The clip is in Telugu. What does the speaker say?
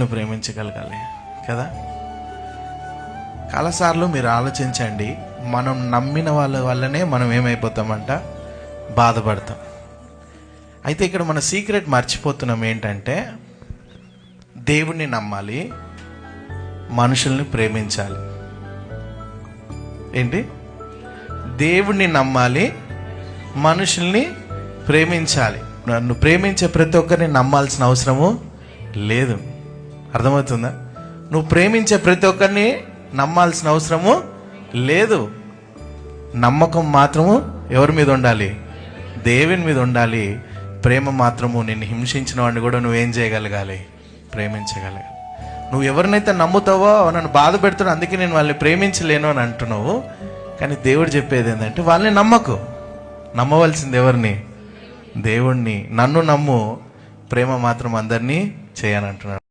ప్రేమించగలగాలి కదా. చాలాసార్లు మీరు ఆలోచించండి, మనం నమ్మిన వాళ్ళ వల్లనే మనం ఏమైపోతామంట, బాధపడతాం. అయితే ఇక్కడ మన సీక్రెట్ మర్చిపోతున్నాం ఏంటంటే, దేవుణ్ణి నమ్మాలి, మనుషుల్ని ప్రేమించాలి. ఏంటి? దేవుణ్ణి నమ్మాలి, మనుషుల్ని ప్రేమించాలి. నన్ను ప్రేమించే ప్రతి ఒక్కరిని నమ్మాల్సిన అవసరము లేదు. అర్థమవుతుందా? నువ్వు ప్రేమించే ప్రతి ఒక్కరిని నమ్మాల్సిన అవసరము లేదు. నమ్మకం మాత్రము ఎవరి మీద ఉండాలి? దేవుని మీద ఉండాలి. ప్రేమ మాత్రము నిన్ను హింసించిన వాడిని కూడా నువ్వేం చేయగలగాలి? ప్రేమించగలగాలి. నువ్వు ఎవరినైతే నమ్ముతావో నన్ను బాధ పెడుతున్నావు, అందుకే నేను వాళ్ళని ప్రేమించలేను అని అంటున్నావు. కానీ దేవుడు చెప్పేది ఏంటంటే, వాళ్ళని నమ్మకు. నమ్మవలసింది ఎవరిని? దేవుణ్ణి. నన్ను నమ్ము, ప్రేమ మాత్రం అందరినీ చేయనంటున్నాడు.